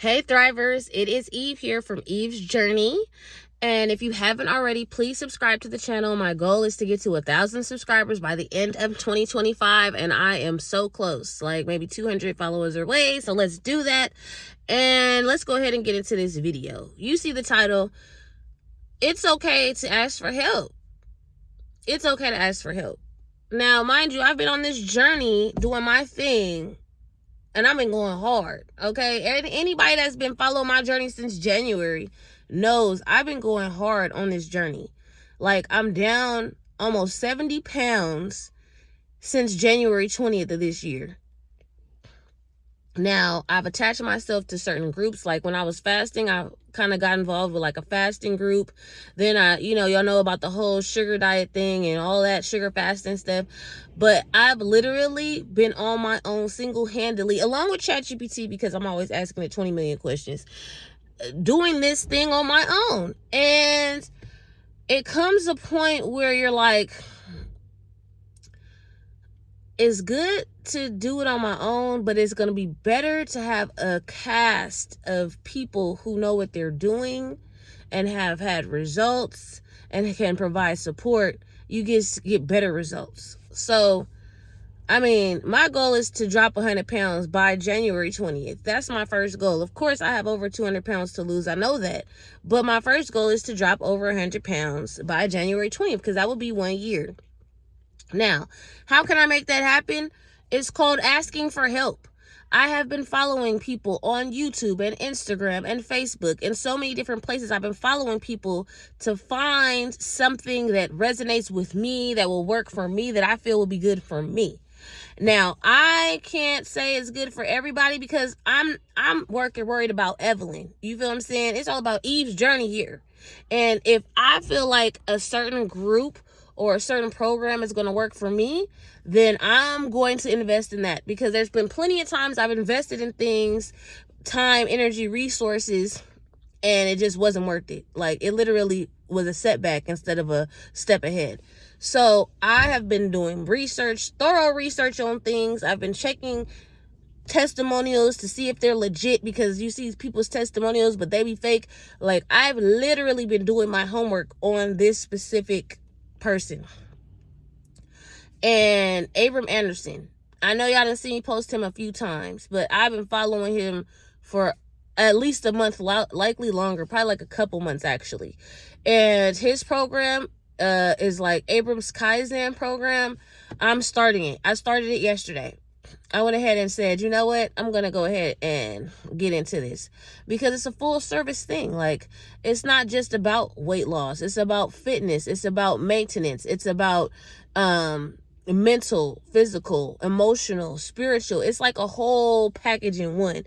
Hey Thrivers, it is Eve here from Eve's Journey. And if you haven't already, please subscribe to the channel. My goal is to get to 1,000 subscribers by the end of 2025. And I am so close, like maybe 200 followers away. So let's do that. And let's go ahead and get into this video. You see the title, It's Okay to Ask for Help. It's okay to ask for help. Now, mind you, I've been on this journey doing my thing. And I've been going hard, okay? Anybody that's been following my journey since January knows I've been going hard on this journey. Like, I'm down almost 70 pounds since January 20th of this year. Now, I've attached myself to certain groups. Like, when I was fasting, I kind of got involved with like a fasting group. Then y'all know about the whole sugar diet thing and all that sugar fasting stuff. But I've literally been on my own single-handedly, along with ChatGPT, because I'm always asking it 20 million questions, doing this thing on my own. And it comes a point where you're like, it's good to do it on my own, but it's going to be better to have a cast of people who know what they're doing and have had results and can provide support. You get better results. So, I mean, my goal is to drop 100 pounds by January 20th. That's my first goal. Of course, I have over 200 pounds to lose. I know that. But my first goal is to drop over 100 pounds by January 20th, because that will be 1 year. Now, how can I make that happen? It's called asking for help. I have been following people on YouTube and Instagram and Facebook and so many different places. I've been following people to find something that resonates with me, that will work for me, that I feel will be good for me. Now, I can't say it's good for everybody because I'm worried about Evelyn. You feel what I'm saying? It's all about Eve's journey here. And if I feel like a certain group or a certain program is going to work for me, then I'm going to invest in that, because there's been plenty of times I've invested in things, time, energy, resources, and it just wasn't worth it. Like, it literally was a setback instead of a step ahead. So I have been doing thorough research on things. I've been checking testimonials to see if they're legit, because you see people's testimonials, but they be fake. Like, I've literally been doing my homework on this specific person. And Abram Anderson, I know y'all done seen me post him a few times, but I've been following him for at least a month, likely longer, probably like a couple months actually. And his program is like Abram's Kaizen program. I'm starting it. I started it yesterday. I went ahead and said, you know what? I'm going to go ahead and get into this, because it's a full service thing. Like, it's not just about weight loss. It's about fitness. It's about maintenance. It's about mental, physical, emotional, spiritual. It's like a whole package in one.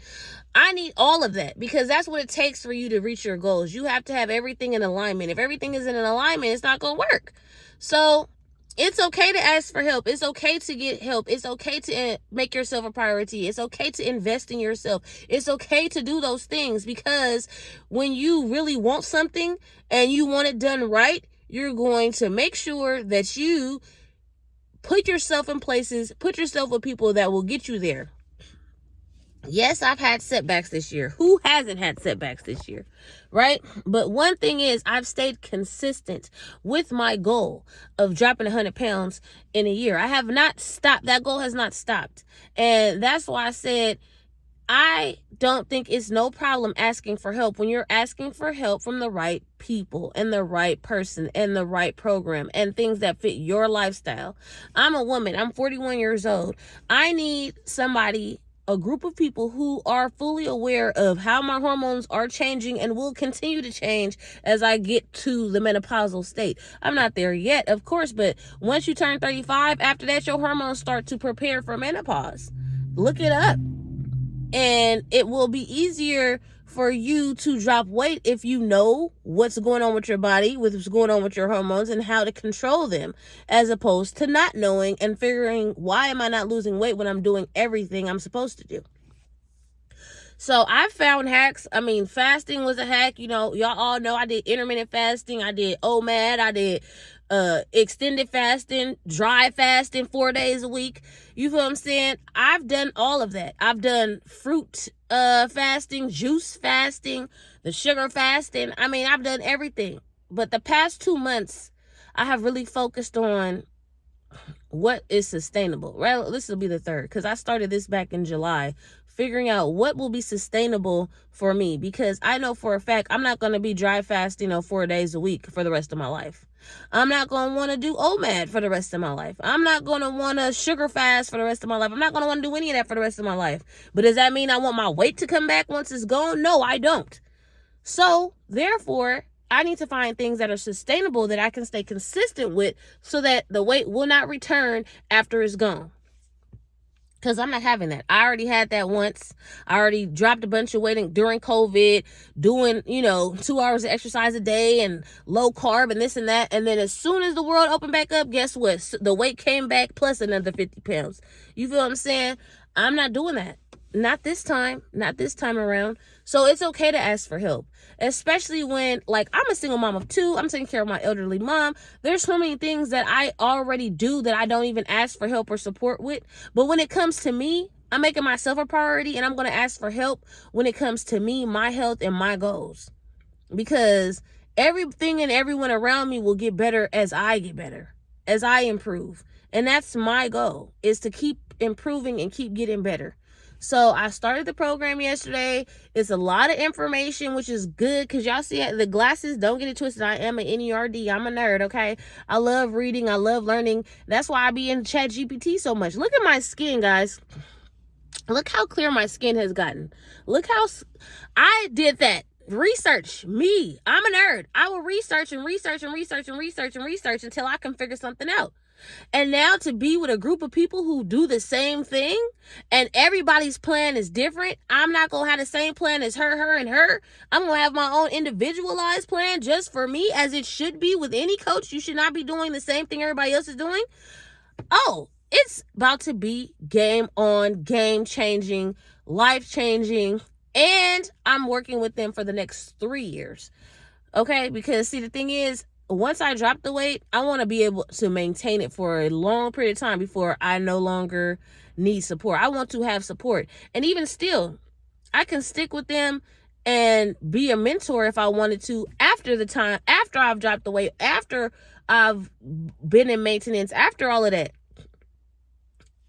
I need all of that, because that's what it takes for you to reach your goals. You have to have everything in alignment. If everything isn't in alignment, it's not going to work. So it's okay to ask for help. It's okay to get help. It's okay to make yourself a priority. It's okay to invest in yourself. It's okay to do those things, because when you really want something and you want it done right, you're going to make sure that you put yourself in places, put yourself with people that will get you there. Yes, I've had setbacks this year. Who hasn't had setbacks this year, right? But one thing is, I've stayed consistent with my goal of dropping 100 pounds in a year. I have not stopped. That goal has not stopped. And that's why I said, I don't think it's no problem asking for help when you're asking for help from the right people and the right person and the right program and things that fit your lifestyle. I'm a woman. I'm 41 years old. I need a group of people who are fully aware of how my hormones are changing and will continue to change as I get to the menopausal state. I'm not there yet, of course, but once you turn 35, after that, your hormones start to prepare for menopause. Look it up. And it will be easier for you to drop weight if you know what's going on with your body, what's going on with your hormones, and how to control them, as opposed to not knowing and figuring, why am I not losing weight when I'm doing everything I'm supposed to do? So I found hacks. I mean, fasting was a hack. You know, y'all all know I did intermittent fasting. I did OMAD. I did extended fasting, dry fasting 4 days a week. You feel what I'm saying? I've done all of that. I've done fruit fasting, juice fasting, the sugar fasting. I mean, I've done everything. But the past 2 months, I have really focused on what is sustainable. Right? This will be the third, because I started this back in July, figuring out what will be sustainable for me, because I know for a fact I'm not going to be dry fasting 4 days a week for the rest of my life. I'm not going to want to do OMAD for the rest of my life. I'm not going to want to sugar fast for the rest of my life. I'm not going to want to do any of that for the rest of my life. But does that mean I want my weight to come back once it's gone? No, I don't. So therefore, I need to find things that are sustainable that I can stay consistent with, so that the weight will not return after it's gone. Because I'm not having that. I already had that once. I already dropped a bunch of weight during COVID, doing, 2 hours of exercise a day and low carb and this and that. And then as soon as the world opened back up, guess what? The weight came back plus another 50 pounds. You feel what I'm saying? I'm not doing that. Not this time around. So it's okay to ask for help, especially when, like, I'm a single mom of 2. I'm taking care of my elderly mom. There's so many things that I already do that I don't even ask for help or support with. But when it comes to me, I'm making myself a priority, and I'm going to ask for help when it comes to me, my health, and my goals. Because everything and everyone around me will get better as I get better, as I improve. And that's my goal, is to keep improving and keep getting better. So I started the program yesterday. It's a lot of information, which is good, because y'all see the glasses. Don't get it twisted. I am an NERD. I'm a nerd, okay? I love reading. I love learning. That's why I be in ChatGPT so much. Look at my skin, guys. Look how clear my skin has gotten. Look how I did that. Research. Me. I'm a nerd. I will research and research and research and research and research until I can figure something out. And now to be with a group of people who do the same thing, and everybody's plan is different. I'm not going to have the same plan as her, and her. I'm going to have my own individualized plan just for me, as it should be with any coach. You should not be doing the same thing everybody else is doing. Oh, it's about to be game on, game changing, life changing. And I'm working with them for the next 3 years. Okay? Because see, the thing is, once I drop the weight, I want to be able to maintain it for a long period of time before I no longer need support. I want to have support. And even still, I can stick with them and be a mentor if I wanted to after I've dropped the weight, after I've been in maintenance, after all of that.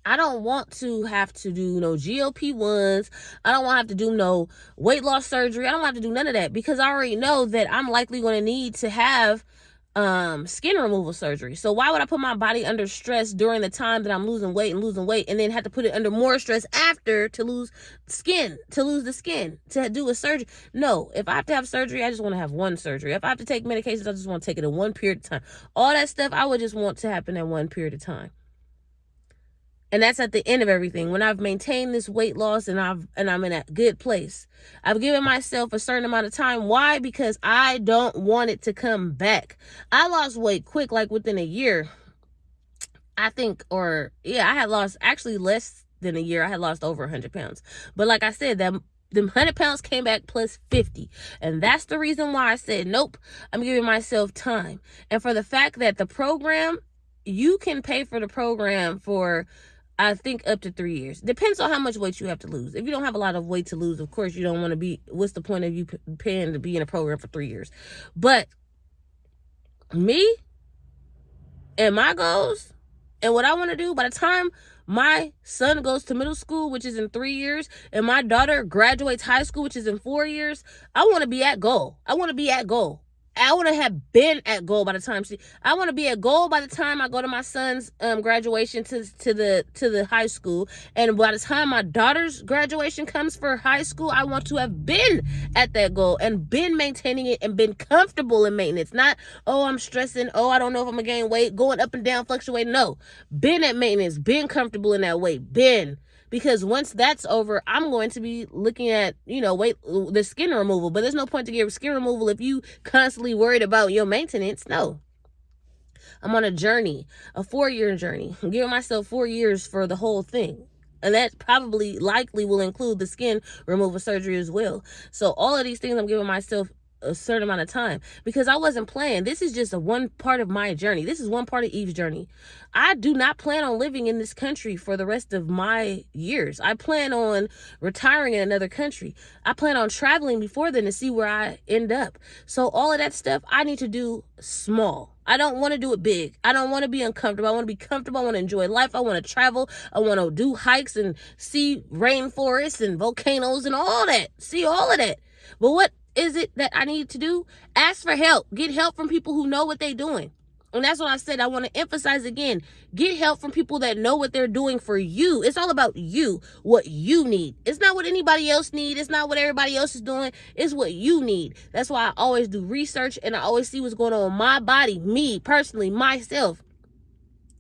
I don't want to have to do no GLP-1s. I don't want to have to do no weight loss surgery. I don't have to do none of that, because I already know that I'm likely going to need to have skin removal surgery. So why would I put my body under stress during the time that I'm losing weight and then have to put it under more stress after to lose the skin, to do a surgery? No, if I have to have surgery, I just want to have one surgery. If I have to take medications, I just want to take it in one period of time. All that stuff, I would just want to happen in one period of time. And that's at the end of everything. When I've maintained this weight loss and I'm in a good place, I've given myself a certain amount of time. Why? Because I don't want it to come back. I lost weight quick, like within a year, I think, I had lost actually less than a year. I had lost over 100 pounds. But like I said, the 100 pounds came back plus 50. And that's the reason why I said, nope, I'm giving myself time. And for the fact that the program, you can pay for the program for, I think, up to 3 years. Depends on how much weight you have to lose. If you don't have a lot of weight to lose, of course, you don't want to be, what's the point of you paying to be in a program for 3 years? But me and my goals and what I want to do, by the time my son goes to middle school, which is in 3 years, and my daughter graduates high school, which is in 4 years, I want to be at goal. I want to be at goal. I want to have been at goal by the time I want to be at goal by the time I go to my son's graduation to the high school. And by the time my daughter's graduation comes for high school, I want to have been at that goal and been maintaining it and been comfortable in maintenance. Not, oh, I'm stressing. Oh, I don't know if I'm going to gain weight, going up and down, fluctuating. No, been at maintenance, been comfortable in that weight, been. Because once that's over, I'm going to be looking at, the skin removal. But there's no point to get skin removal if you constantly worried about your maintenance. No. I'm on a journey, a 4-year journey. I'm giving myself 4 years for the whole thing. And that likely will include the skin removal surgery as well. So all of these things I'm giving myself a certain amount of time, because I wasn't planning. This is just a one part of my journey. This is one part of Eve's journey. I do not plan on living in this country for the rest of my years. I plan on retiring in another country. I plan on traveling before then to see where I end up. So all of that stuff I need to do small. I don't want to do it big. I don't want to be uncomfortable. I want to be comfortable. I want to enjoy life. I want to travel. I want to do hikes and see rainforests and volcanoes and all that. See all of that. But what is it that I need to do? Ask for help. Get help from people who know what they're doing. And that's what I said. I want to emphasize again. Get help from people that know what they're doing for you. It's all about you, what you need. It's not what anybody else needs. It's not what everybody else is doing. It's what you need. That's why I always do research, and I always see what's going on in my body, me personally, myself.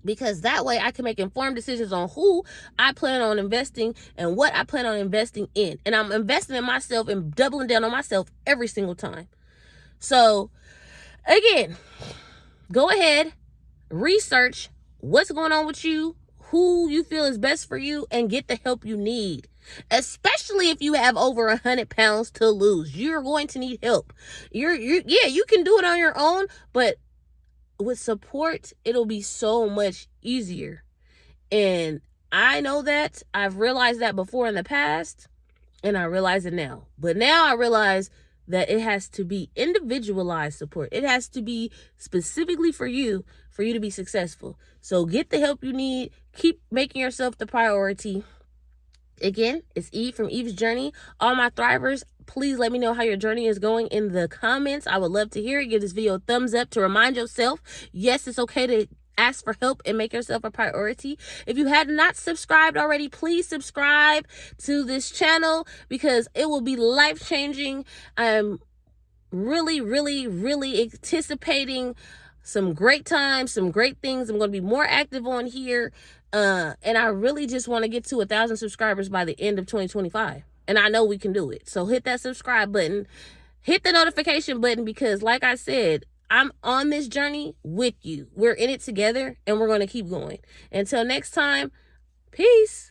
Because that way I can make informed decisions on who I plan on investing and what I plan on investing in. And I'm investing in myself and doubling down on myself every single time. So, again, go ahead, research what's going on with you, who you feel is best for you, and get the help you need. Especially if you have over 100 pounds to lose. You're going to need help. You can do it on your own, but with support, it'll be so much easier. And I know that. I've realized that before in the past, and I realize it now. But now I realize that it has to be individualized support. It has to be specifically for you to be successful. So get the help you need. Keep making yourself the priority. Again, it's Eve from Eve's Journey. All my thrivers, please let me know how your journey is going in the comments. I would love to hear it. Give this video a thumbs up to remind yourself, yes, it's okay to ask for help and make yourself a priority. If you have not subscribed already, please subscribe to this channel because it will be life-changing. I'm really, really, really anticipating some great times, some great things. I'm going to be more active on here. And I really just want to get to 1,000 subscribers by the end of 2025. And I know we can do it. So hit that subscribe button, hit the notification button, because like I said, I'm on this journey with you. We're in it together and we're going to keep going. Until next time, peace.